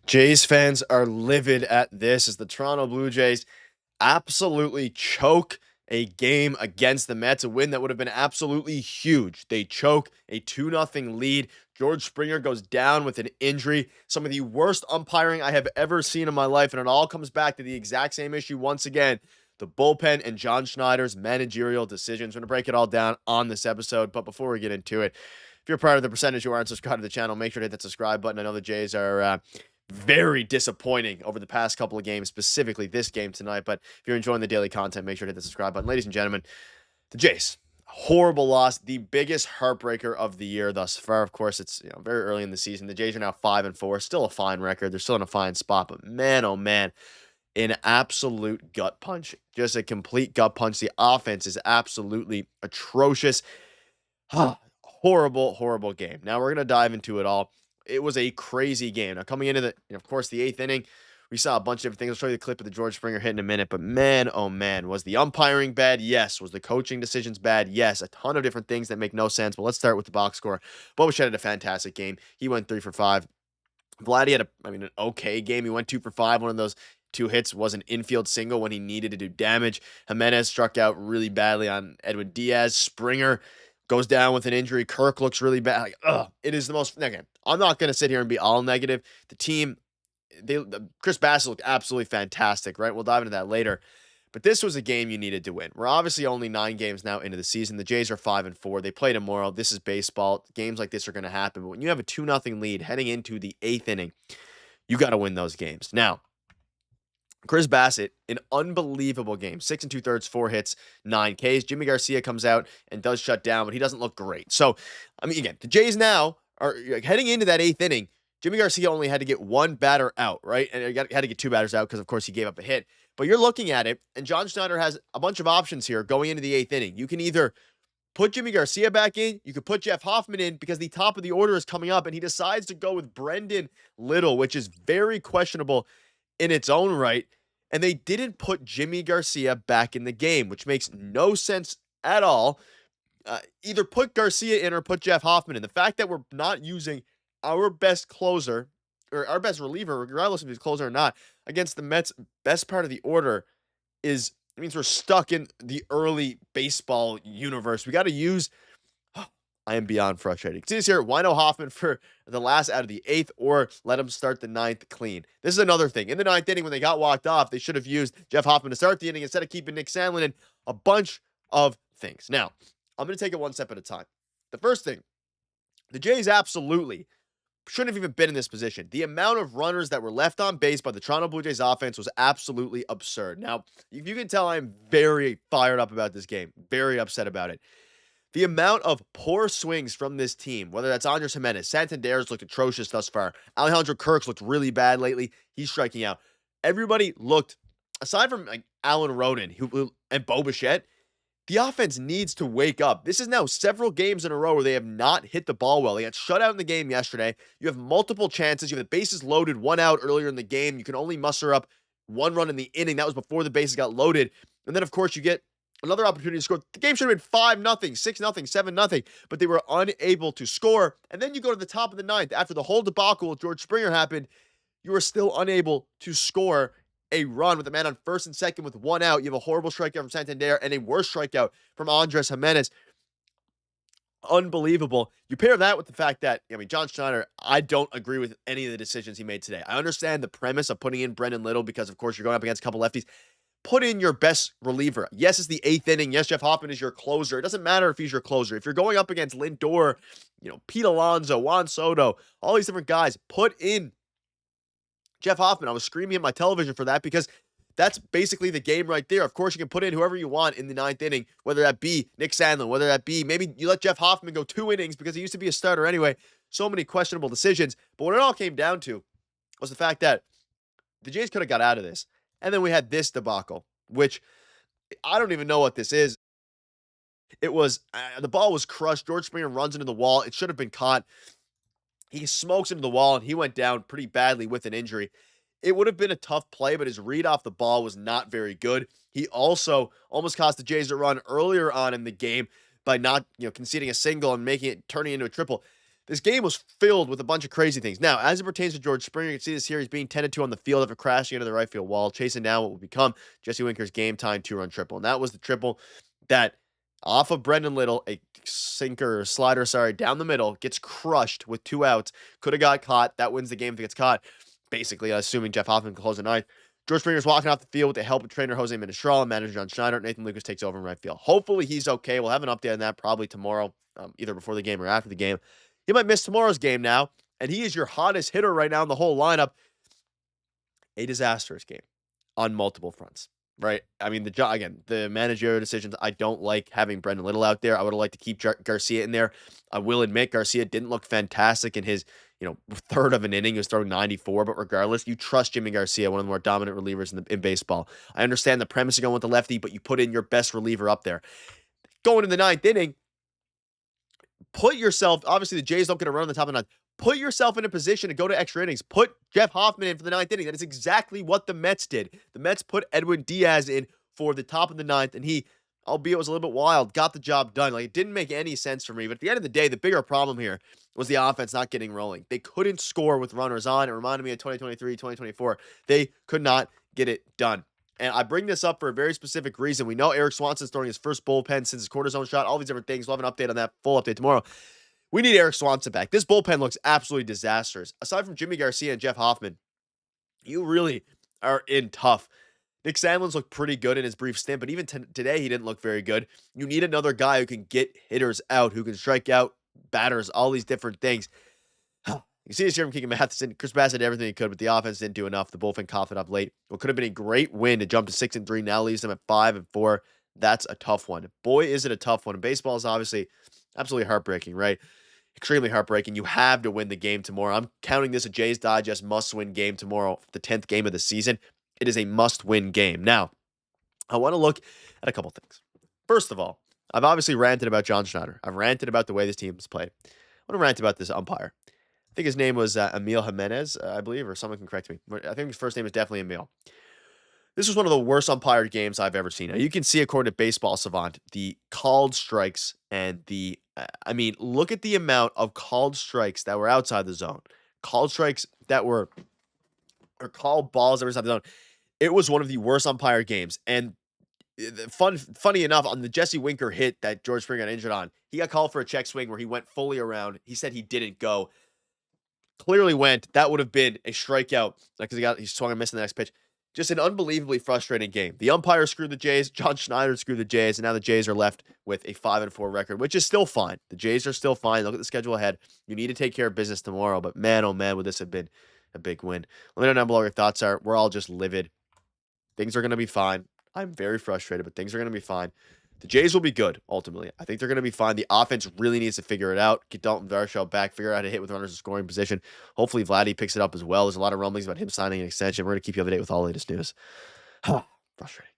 Jays fans are livid at this as the Toronto Blue Jays absolutely choke a game against the Mets, a win that would have been absolutely huge. They choke a 2-0 lead. George Springer goes down with an injury. Some of the worst umpiring I have ever seen in my life, and it all comes back to the exact same issue once again. The bullpen and John Schneider's managerial decisions. We're going to break it all down on this episode, but before we get into it, if you're part of the percentage who aren't subscribed to the channel, make sure to hit that subscribe button. I know the Jays are very disappointing over the past couple of games, specifically this game tonight. But if you're enjoying the daily content, make sure to hit the subscribe button. Ladies and gentlemen, the Jays, horrible loss, the biggest heartbreaker of the year thus far. Of course, it's very early in the season. The Jays are now 5-4, still a fine record. They're still in a fine spot, but man, oh man, an absolute gut punch, just a complete gut punch. The offense is absolutely atrocious. Horrible game. Now we're gonna dive into it all. It was a crazy game. Now, coming into of course, the 8th inning, we saw a bunch of different things. I'll show you the clip of the George Springer hit in a minute. But man, oh man, was the umpiring bad? Yes. Was the coaching decisions bad? Yes. A ton of different things that make no sense. But let's start with the box score. Bichette had a fantastic game. He went 3 for 5. Vladdy had an okay game. He went 2 for 5. One of those 2 hits was an infield single when he needed to do damage. Jimenez struck out really badly on Edwin Diaz. Springer goes down with an injury. Kirk looks really bad. It is the most. Again, I'm not going to sit here and be all negative. The team, Chris Bassett looked absolutely fantastic, right? We'll dive into that later. But this was a game you needed to win. We're obviously only 9 games now into the season. The Jays are 5-4. They play tomorrow. This is baseball. Games like this are going to happen. But when you have a 2-0 lead heading into the 8th inning, you got to win those games. Now, Chris Bassett, an unbelievable game. 6 2/3, 4 hits, 9 Ks. Jimmy Garcia comes out and does shut down, but he doesn't look great. So, again, the Jays now are heading into that 8th inning. Jimmy Garcia only had to get 1 batter out, right? And he had to get 2 batters out because, of course, he gave up a hit. But you're looking at it, and John Schneider has a bunch of options here going into the 8th inning. You can either put Jimmy Garcia back in. You could put Jeff Hoffman in because the top of the order is coming up, and he decides to go with Brendan Little, which is very questionable in its own right. And they didn't put Jimmy Garcia back in the game, which makes no sense at all. Either put Garcia in or put Jeff Hoffman in. The fact that we're not using our best closer or our best reliever, regardless if he's closer or not, against the Mets' best part of the order it means we're stuck in the early baseball universe. We got to use. I am beyond frustrated. See this here, Wino Hoffman for the last out of the 8th, or let him start the 9th clean. This is another thing. In the 9th inning, when they got walked off, they should have used Jeff Hoffman to start the inning instead of keeping Nick Sandlin in. A bunch of things. Now, I'm going to take it one step at a time. The first thing, the Jays absolutely shouldn't have even been in this position. The amount of runners that were left on base by the Toronto Blue Jays offense was absolutely absurd. Now, if you can tell, I'm very fired up about this game. Very upset about it. The amount of poor swings from this team, whether that's Andres Jimenez, Santander's looked atrocious thus far. Alejandro Kirk's looked really bad lately. He's striking out. Everybody looked, aside from Alan Roden and Bo Bichette, the offense needs to wake up. This is now several games in a row where they have not hit the ball well. They got shut out in the game yesterday. You have multiple chances. You have the bases loaded, 1 out earlier in the game. You can only muster up 1 run in the inning. That was before the bases got loaded. And then, of course, you get another opportunity to score. The game should have been 5-0, 6-0, 7-0, but they were unable to score. And then you go to the top of the 9th. After the whole debacle with George Springer happened, you were still unable to score a run with a man on first and second with 1 out. You have a horrible strikeout from Santander and a worse strikeout from Andres Jimenez. Unbelievable. You pair that with the fact that, John Schneider, I don't agree with any of the decisions he made today. I understand the premise of putting in Brendan Little because, of course, you're going up against a couple lefties. Put in your best reliever. Yes, it's the 8th inning. Yes, Jeff Hoffman is your closer. It doesn't matter if he's your closer. If you're going up against Lindor, Pete Alonso, Juan Soto, all these different guys, put in Jeff Hoffman. I was screaming at my television for that because that's basically the game right there. Of course, you can put in whoever you want in the 9th inning, whether that be Nick Sandlin, whether that be maybe you let Jeff Hoffman go 2 innings because he used to be a starter anyway. So many questionable decisions. But what it all came down to was the fact that the Jays could have got out of this. And then we had this debacle, which I don't even know what this is. It was, the ball was crushed. George Springer runs into the wall. It should have been caught. He smokes into the wall, and he went down pretty badly with an injury. It would have been a tough play, but his read off the ball was not very good. He also almost cost the Jays a run earlier on in the game by not, conceding a single and turning it into a triple. This game was filled with a bunch of crazy things. Now, as it pertains to George Springer, you can see this series being 10-2 on the field after crashing into the right field wall, chasing down what will become Jesse Winker's game-time 2-run triple. And that was the triple that, off of Brendan Little, a sinker or slider, down the middle, gets crushed with 2 outs. Could have got caught. That wins the game if it gets caught. Basically, assuming Jeff Hoffman can close the ninth. George Springer's walking off the field with the help of trainer José Berríos and manager Schneider. Nathan Lucas takes over in right field. Hopefully, he's okay. We'll have an update on that probably tomorrow, either before the game or after the game. He might miss tomorrow's game now, and he is your hottest hitter right now in the whole lineup. A disastrous game on multiple fronts, right? I mean, the managerial decisions, I don't like having Brendan Little out there. I would have liked to keep Garcia in there. I will admit Garcia didn't look fantastic in his, third of an inning. He was throwing 94, but regardless, you trust Jimmy Garcia, one of the more dominant relievers in baseball. I understand the premise of going with the lefty, but you put in your best reliever up there. Going in the ninth inning, put yourself, obviously the Jays don't get a run on the top of the ninth. Put yourself in a position to go to extra innings. Put Jeff Hoffman in for the ninth inning. That is exactly what the Mets did. The Mets put Edwin Diaz in for the top of the ninth, and he, albeit it was a little bit wild, got the job done. Like, it didn't make any sense for me. But at the end of the day, the bigger problem here was the offense not getting rolling. They couldn't score with runners on. It reminded me of 2023, 2024. They could not get it done. And I bring this up for a very specific reason. We know Eric Swanson's throwing his first bullpen since his cortisone shot, all these different things. We'll have an update on that, full update tomorrow. We need Eric Swanson back. This bullpen looks absolutely disastrous. Aside from Jimmy Garcia and Jeff Hoffman, you really are in tough. Nick Sandlin's looked pretty good in his brief stint, but even today he didn't look very good. You need another guy who can get hitters out, who can strike out batters, all these different things. You see this here from Keegan Matheson. Chris Bassett did everything he could, but the offense didn't do enough. The bullpen coughed it up late. What could have been a great win to jump to 6-3 now leaves them at 5-4. That's a tough one. Boy, is it a tough one. Baseball is obviously absolutely heartbreaking, right? Extremely heartbreaking. You have to win the game tomorrow. I'm counting this a Jays Digest must-win game tomorrow, the 10th game of the season. It is a must-win game. Now, I want to look at a couple things. First of all, I've obviously ranted about John Schneider. I've ranted about the way this team has played. I want to rant about this umpire. I think his name was Emil Jimenez, I believe, or someone can correct me. I think his first name is definitely Emil. This was one of the worst umpired games I've ever seen. Now, you can see, according to Baseball Savant, the called strikes and look at the amount of called strikes that were outside the zone. Called strikes that were, or called balls that were inside the zone. It was one of the worst umpired games. And funny enough, on the Jesse Winker hit that George Springer got injured on, he got called for a check swing where he went fully around. He said he didn't go. Clearly went. That would have been a strikeout because he swung and missed the next pitch. Just an unbelievably frustrating game. The umpire screwed the Jays. John Schneider screwed the Jays. And now the Jays are left with a 5-4 record, which is still fine. The Jays are still fine. Look at the schedule ahead. You need to take care of business tomorrow. But man, oh man, would this have been a big win. Let me know down below what your thoughts are. We're all just livid. Things are going to be fine. I'm very frustrated, but things are going to be fine. The Jays will be good, ultimately. I think they're going to be fine. The offense really needs to figure it out. Get Dalton Varsho back. Figure out how to hit with runners in scoring position. Hopefully, Vladdy picks it up as well. There's a lot of rumblings about him signing an extension. We're going to keep you up to date with all the latest news. Frustrating.